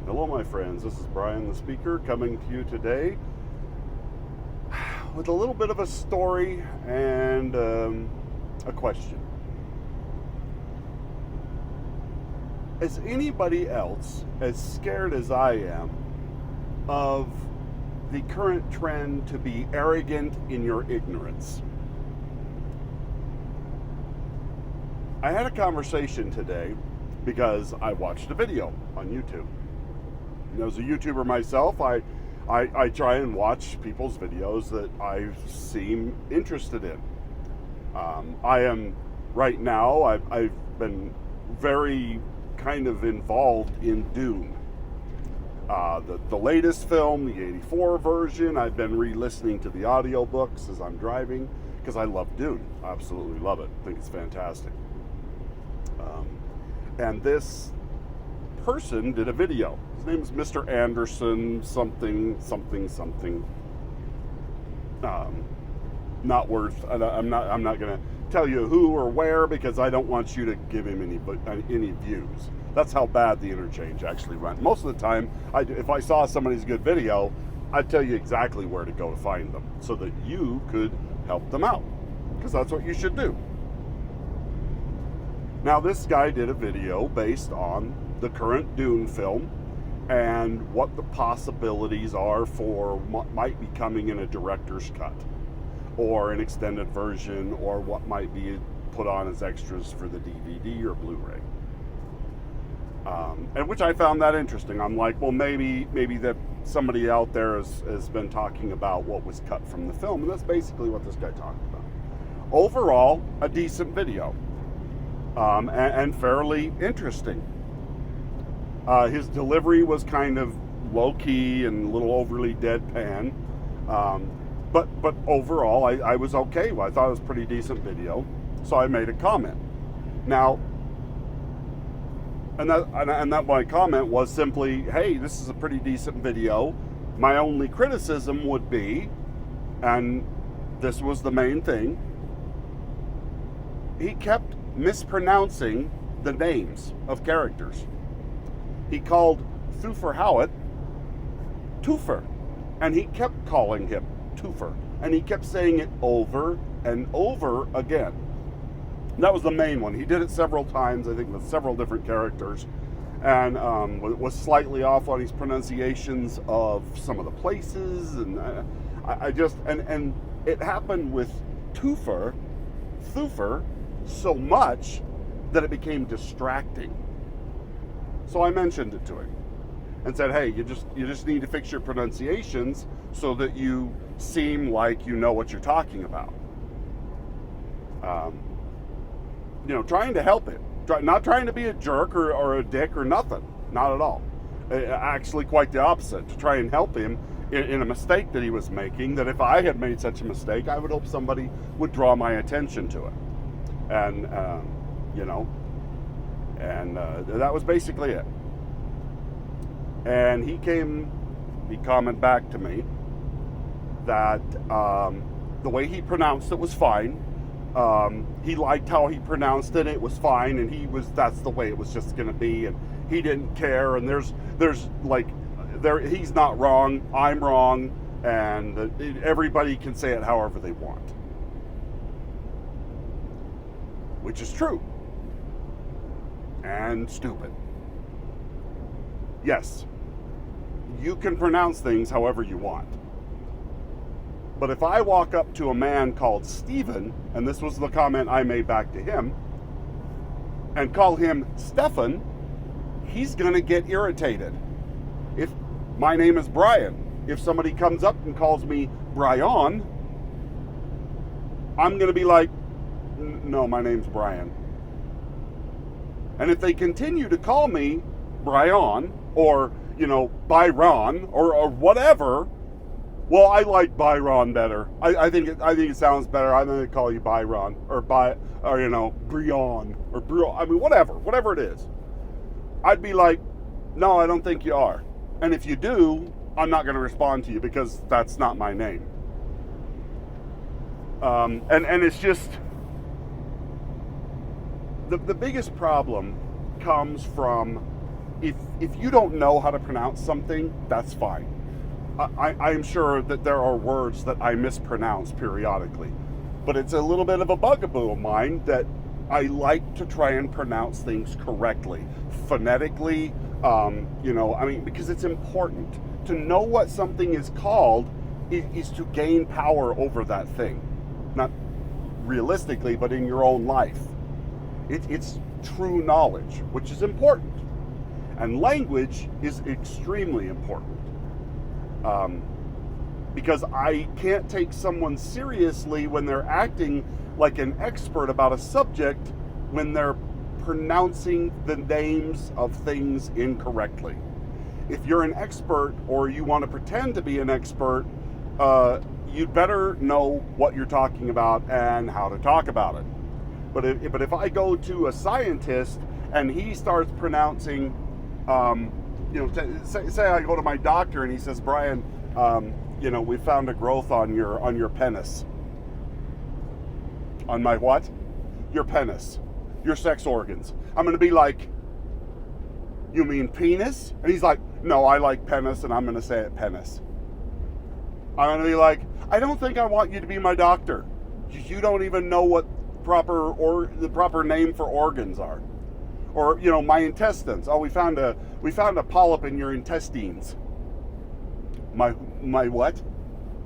Hello, my friends. This is Brian the Speaker coming to you today with a little bit of a story and a question. Is anybody else as scared as I am of the current trend to be arrogant in your ignorance? I had a conversation today because I watched a video on YouTube. And as a YouTuber myself, I try and watch people's videos that I seem interested in. I am right now, I've been very kind of involved in Dune. The latest film, the 84 version, I've been re-listening to the audiobooks as I'm driving because I love Dune. I absolutely love it. I think it's fantastic. And this person did a video. His name is Mr. Anderson, something. Not worth. I'm not going to tell you who or where because I don't want you to give him any views. That's how bad the interchange actually went. Most of the time, if I saw somebody's good video, I'd tell you exactly where to go to find them so that you could help them out, because that's what you should do. Now, this guy did a video based on the current Dune film and what the possibilities are for what might be coming in a director's cut or an extended version, or what might be put on as extras for the DVD or Blu-ray. And which I found that interesting. I'm like, well, maybe that somebody out there has been talking about what was cut from the film, and that's basically what this guy talked about. Overall, a decent video. And fairly interesting. His delivery was kind of low-key and a little overly deadpan. But overall, I was okay. I thought it was a pretty decent video. So I made a comment. Now, and that my comment was simply, hey, this is a pretty decent video. My only criticism would be, and this was the main thing, he kept mispronouncing the names of characters. He called Thufir Hawat Toofer, and he kept calling him Toofer, and he kept saying it over and over again. That was the main one. He did it several times, I think, with several different characters, and was slightly off on his pronunciations of some of the places, and and it happened with Thufir so much that it became distracting. So I mentioned it to him and said, hey, you just need to fix your pronunciations so that you seem like you know what you're talking about. Trying to help him. Not trying to be a jerk or a dick or nothing. Not at all. Actually, quite the opposite. To try and help him in a mistake that he was making, that if I had made such a mistake, I would hope somebody would draw my attention to it. And, that was basically it. And he commented back to me that the way he pronounced it was fine. He liked how he pronounced it. It was fine, and that's the way it was just going to be, and he didn't care. And he's not wrong. I'm wrong, and everybody can say it however they want. Which is true. And stupid. Yes, you can pronounce things however you want. But if I walk up to a man called Stephen, and this was the comment I made back to him, and call him Stefan, he's going to get irritated. If my name is Brian, if somebody comes up and calls me Brian, I'm going to be like, no, my name's Brian. And if they continue to call me Brian or, Byron or whatever, well, I like Byron better. I think it sounds better. I'm going to call you Byron or Brian or Brion. I mean, whatever it is. I'd be like, no, I don't think you are. And if you do, I'm not going to respond to you because that's not my name. And it's just the biggest problem comes from if you don't know how to pronounce something, that's fine. I'm sure that there are words that I mispronounce periodically, but it's a little bit of a bugaboo of mine that I like to try and pronounce things correctly, phonetically, because it's important. To know what something is called is to gain power over that thing. Not realistically, but in your own life. It's true knowledge, which is important. And language is extremely important. Because I can't take someone seriously when they're acting like an expert about a subject when they're pronouncing the names of things incorrectly. If you're an expert or you want to pretend to be an expert, you'd better know what you're talking about and how to talk about it. But if I go to a scientist and he starts pronouncing, say I go to my doctor and he says, Brian, we found a growth on your penis. On my what? Your penis. Your sex organs. I'm going to be like, you mean penis? And he's like, no, I like penis, and I'm going to say it penis. I'm going to be like, I don't think I want you to be my doctor. You don't even know what the proper name for organs are. Or, my intestines. Oh, we found a polyp in your intestines. My what?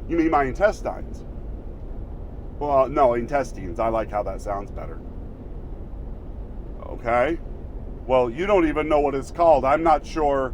You mean my intestines? Well, no, intestines. I like how that sounds better. Okay. Well, you don't even know what it's called. I'm not sure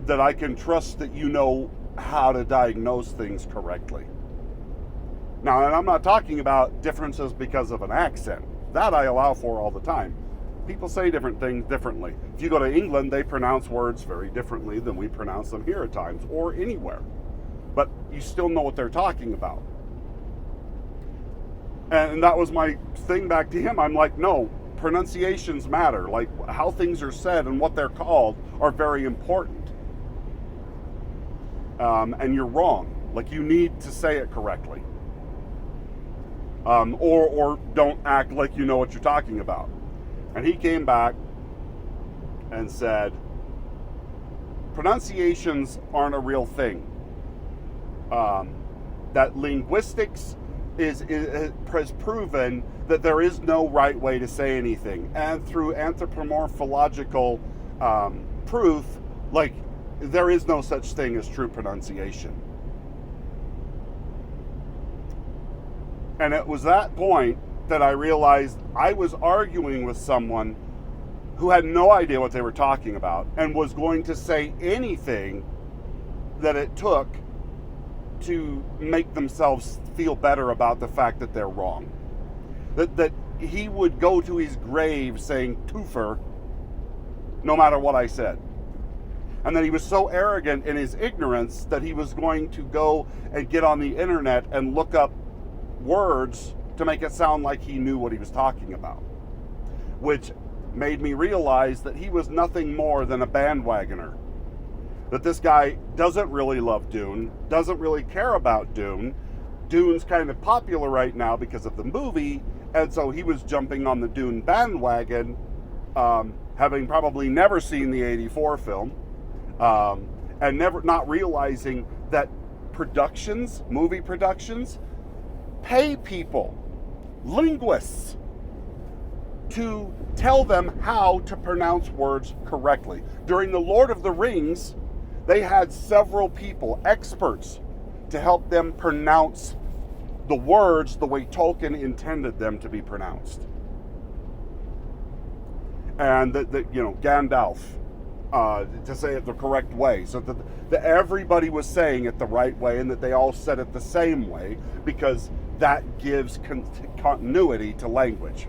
that I can trust that you know how to diagnose things correctly. Now, and I'm not talking about differences because of an accent. That I allow for all the time. People say different things differently. If you go to England, they pronounce words very differently than we pronounce them here at times, or anywhere. But you still know what they're talking about. And that was my thing back to him. I'm like, no, pronunciations matter. Like, how things are said and what they're called are very important. And you're wrong. Like, you need to say it correctly. Or don't act like you know what you're talking about. And he came back and said, pronunciations aren't a real thing. That linguistics has proven that there is no right way to say anything. And through anthropomorphological proof, like, there is no such thing as true pronunciation. And it was that point that I realized I was arguing with someone who had no idea what they were talking about and was going to say anything that it took to make themselves feel better about the fact that they're wrong. That he would go to his grave saying "toofer" no matter what I said. And that he was so arrogant in his ignorance that he was going to go and get on the internet and look up words to make it sound like he knew what he was talking about. Which made me realize that he was nothing more than a bandwagoner. That this guy doesn't really love Dune, doesn't really care about Dune. Dune's kind of popular right now because of the movie, and so he was jumping on the Dune bandwagon, having probably never seen the '84 film, and not realizing that movie productions, pay people, linguists, to tell them how to pronounce words correctly. During the Lord of the Rings, they had several people, experts, to help them pronounce the words the way Tolkien intended them to be pronounced. And Gandalf, to say it the correct way, so that everybody was saying it the right way and that they all said it the same way, because that gives continuity to language.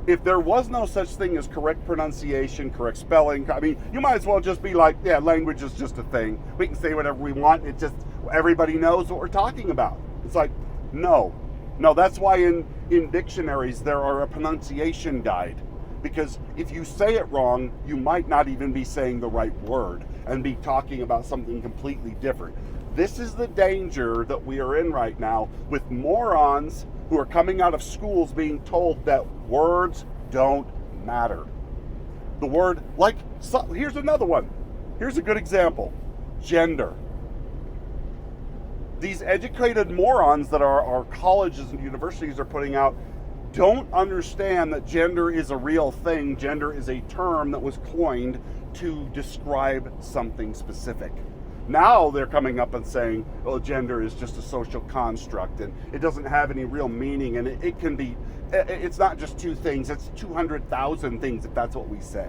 If there was no such thing as correct pronunciation, correct spelling, I mean, you might as well just be like, yeah, language is just a thing. We can say whatever we want. It just, everybody knows what we're talking about. It's like, no, that's why in dictionaries there are a pronunciation guide. Because if you say it wrong, you might not even be saying the right word and be talking about something completely different. This is the danger that we are in right now with morons who are coming out of schools being told that words don't matter. The word, like So here's another one. Here's a good example. Gender. These educated morons that our colleges and universities are putting out don't understand that gender is a real thing. Gender is a term that was coined to describe something specific. Now they're coming up and saying, well, gender is just a social construct and it doesn't have any real meaning, and it can be, it's not just two things, it's 200,000 things if that's what we say.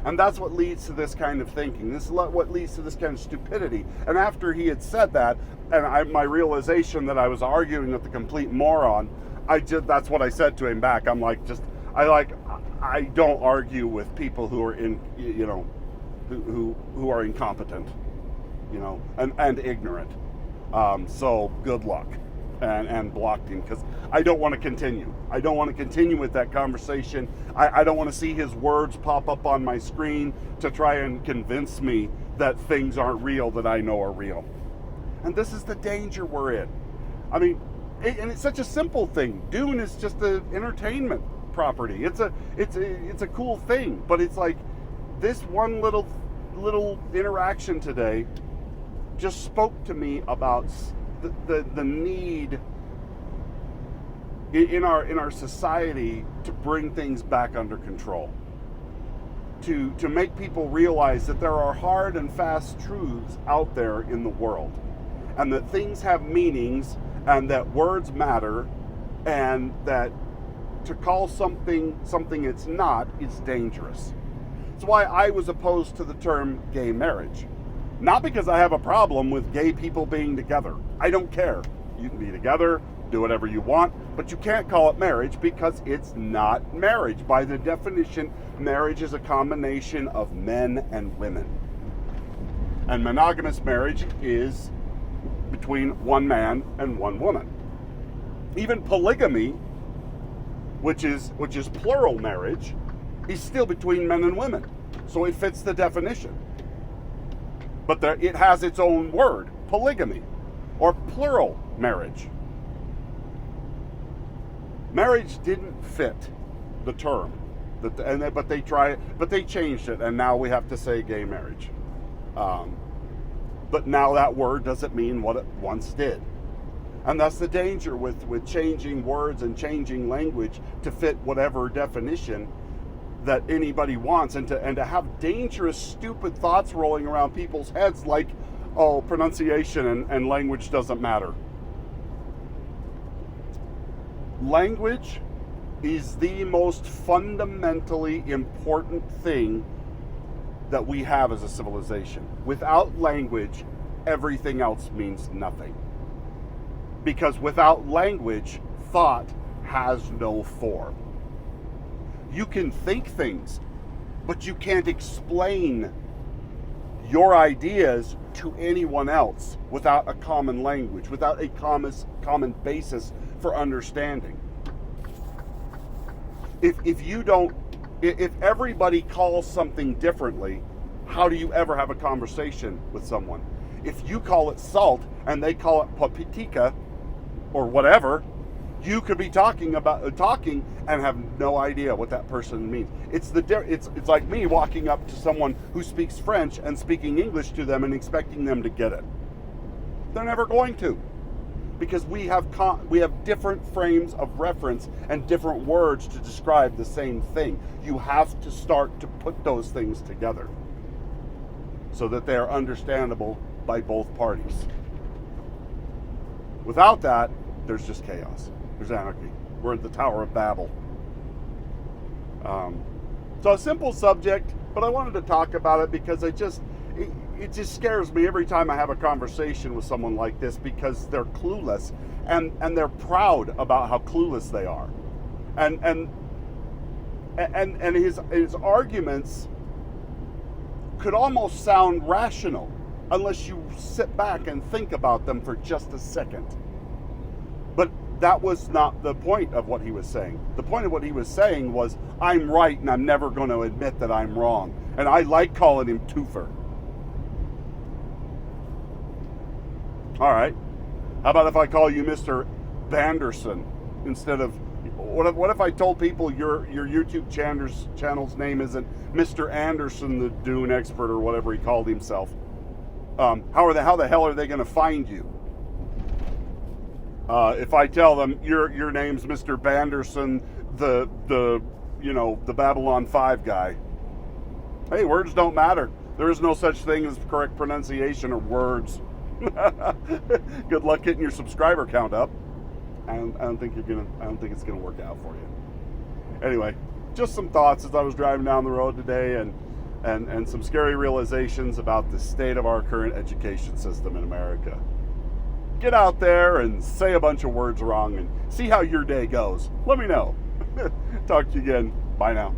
And that's what leads to this kind of thinking. This is what leads to this kind of stupidity. And after he had said that, and my realization that I was arguing with the complete moron, that's what I said to him back. I'm like, I don't argue with people who are who are incompetent, and ignorant. So good luck. And blocked him because I don't want to continue. I don't want to continue with that conversation. I don't want to see his words pop up on my screen to try and convince me that things aren't real that I know are real. And this is the danger we're in. I mean, and it's such a simple thing. Dune is just an entertainment property. It's a cool thing, but it's like this one little interaction today just spoke to me about the need in our society to bring things back under control, to make people realize that there are hard and fast truths out there in the world, and that things have meanings, and that words matter, and that to call something it's not is dangerous. That's why I was opposed to the term gay marriage. Not because I have a problem with gay people being together. I don't care. You can be together, do whatever you want, but you can't call it marriage because it's not marriage. By the definition, marriage is a combination of men and women. And monogamous marriage is between one man and one woman. Even polygamy, which is plural marriage, is still between men and women. So it fits the definition. But it has its own word, polygamy, or plural marriage. Marriage didn't fit the term, but they changed it, and now we have to say gay marriage. But now that word doesn't mean what it once did, and that's the danger with changing words and changing language to fit whatever definition that anybody wants, and to have dangerous, stupid thoughts rolling around people's heads like, oh, pronunciation and language doesn't matter. Language is the most fundamentally important thing that we have as a civilization. Without language, everything else means nothing. Because without language, thought has no form. You can think things, but you can't explain your ideas to anyone else without a common language, without a common basis for understanding. If everybody calls something differently, how do you ever have a conversation with someone? If you call it salt and they call it paprika or whatever, you could be talking and have no idea what that person means. It's like me walking up to someone who speaks French and speaking English to them and expecting them to get it. They're never going to, because we have different frames of reference and different words to describe the same thing. You have to start to put those things together so that they are understandable by both parties. Without that, there's just chaos. There's anarchy. We're at the Tower of Babel. So a simple subject, but I wanted to talk about it because it just scares me every time I have a conversation with someone like this, because they're clueless and they're proud about how clueless they are. And his arguments could almost sound rational unless you sit back and think about them for just a second. But that was not the point of what he was saying. The point of what he was saying was, I'm right and I'm never going to admit that I'm wrong. And I like calling him Twofer. All right. How about if I call you Mr. Banderson instead of What if I told people your YouTube channel's name isn't Mr. Anderson, the Dune expert, or whatever he called himself? How the hell are they going to find you? If I tell them your name's Mr. Banderson, the Babylon 5 guy. Hey, words don't matter. There is no such thing as correct pronunciation of words. Good luck getting your subscriber count up. I don't think it's gonna work out for you. Anyway, just some thoughts as I was driving down the road today, and some scary realizations about the state of our current education system in America. Get out there and say a bunch of words wrong and see how your day goes. Let me know. Talk to you again. Bye now.